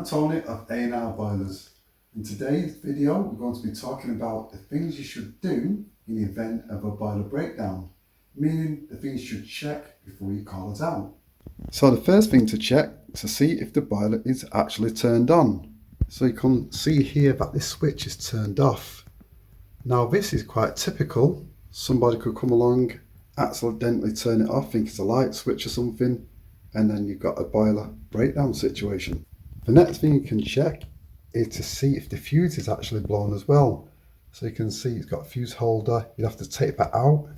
Tony of A&R Boilers. In today's video we're going to be talking about the things you should do in the event of a boiler breakdown, meaning the things you should check before you call it out. So the first thing to check is to see if the boiler is actually turned on. So you can see here that this switch is turned off. Now this is quite typical. Somebody could come along, accidentally turn it off, think it's a light switch or something, and then you've got a boiler breakdown situation. The next thing you can check is to see if the fuse is actually blown as well. So you can see it's got a fuse holder. You'd have to take that out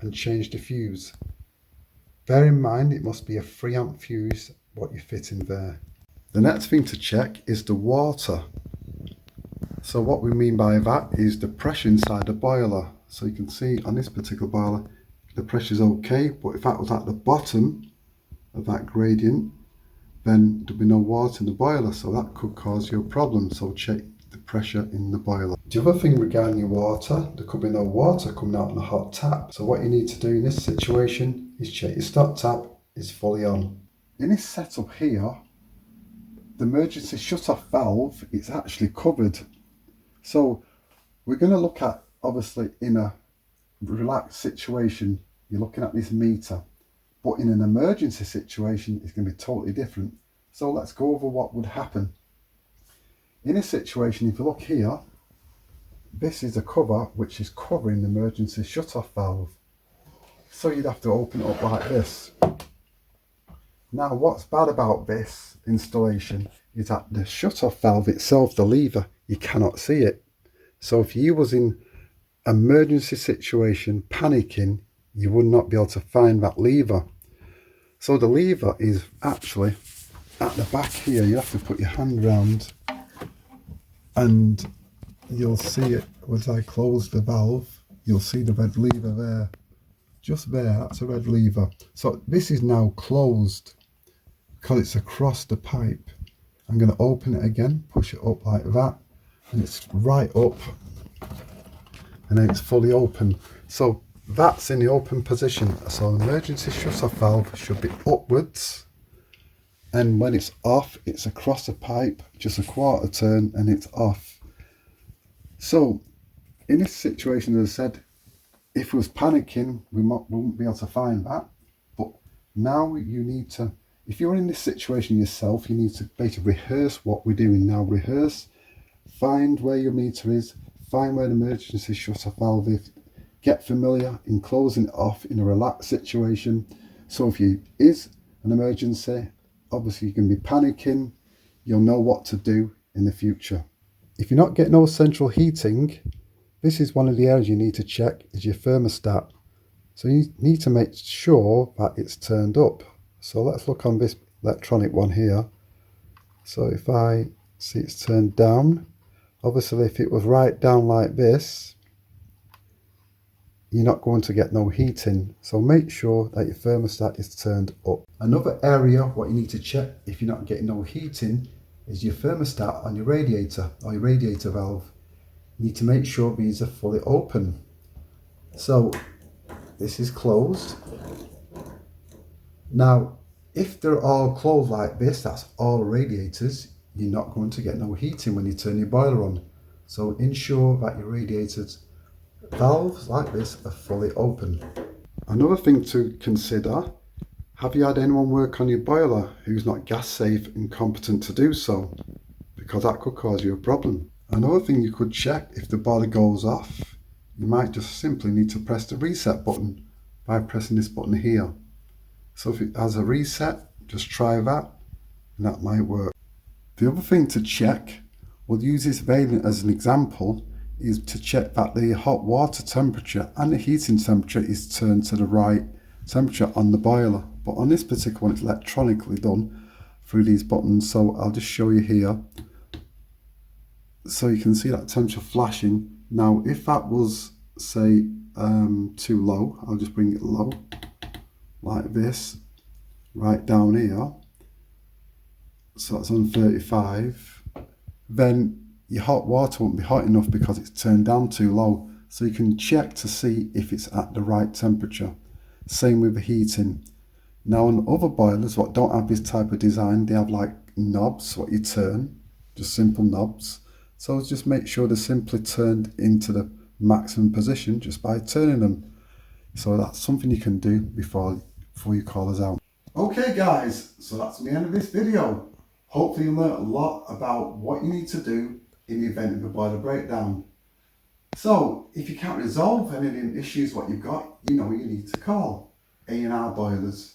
and change the fuse. Bear in mind it must be a 3 amp fuse what you fit in there. The next thing to check is the water. So what we mean by that is the pressure inside the boiler. So you can see on this particular boiler the pressure is okay, but if that was at the bottom of that gradient, then there'll be no water in the boiler, so that could cause you a problem. So check the pressure in the boiler. The other thing regarding your water, there could be no water coming out on a hot tap. So what you need to do in this situation is check your stop tap is fully on. In this setup here, the emergency shut-off valve is actually covered. So we're going to look at, obviously in a relaxed situation, you're looking at this meter. But in an emergency situation, it's going to be totally different. So let's go over what would happen. In a situation, if you look here, this is a cover which is covering the emergency shut-off valve. So you'd have to open it up like this. Now what's bad about this installation is that the shut-off valve itself, the lever, you cannot see it. So if you was in emergency situation, panicking, you would not be able to find that lever. So the lever is actually at the back here. You have to put your hand round and you'll see it as I close the valve. You'll see the red lever there. Just there, that's a red lever. So this is now closed because it's across the pipe. I'm going to open it again, push it up like that, and it's right up, and then it's fully open. So that's in the open position. So the emergency shut-off valve should be upwards, and when it's off, it's across the pipe, just a quarter turn, and it's off. So in this situation, as I said, if we was panicking, we wouldn't be able to find that. But now you need to, if you're in this situation yourself, you need to basically rehearse what we're doing now. Rehearse, find where your meter is, find where the emergency shut-off valve is. Get familiar in closing it off in a relaxed situation. So if you is an emergency, obviously you can be panicking, you'll know what to do in the future. If you're not getting no central heating, this is one of the areas you need to check is your thermostat. So you need to make sure that it's turned up. So let's look on this electronic one here. So if I see it's turned down, obviously if it was right down like this, you're not going to get no heating. So make sure that your thermostat is turned up. Another area what you need to check if you're not getting no heating is your thermostat on your radiator or your radiator valve. You need to make sure these are fully open. So this is closed. Now if they're all closed like this, that's all radiators, you're not going to get no heating when you turn your boiler on. So ensure that your radiators valves like this are fully open. Another thing to consider, have you had anyone work on your boiler who's not gas safe and competent to do so? Because that could cause you a problem. Another thing you could check if the boiler goes off, you might just simply need to press the reset button by pressing this button here. So if it has a reset, just try that and that might work. The other thing to check, we'll use this veiling as an example, is to check that the hot water temperature and the heating temperature is turned to the right temperature on the boiler. But on this particular one, it's electronically done through these buttons. So I'll just show you here. So you can see that temperature flashing. Now, if that was, say, too low, I'll just bring it low, like this, right down here. So it's on 35. Then your hot water won't be hot enough because it's turned down too low. So you can check to see if it's at the right temperature. Same with the heating. Now on other boilers what don't have this type of design, they have like knobs, what you turn, just simple knobs. So just make sure they're simply turned into the maximum position just by turning them. So that's something you can do before you call us out. Okay guys, so that's the end of this video. Hopefully you learned a lot about what you need to do in the event of a boiler breakdown. So if you can't resolve any of the issues what you've got, you know you need to call A&R Boilers.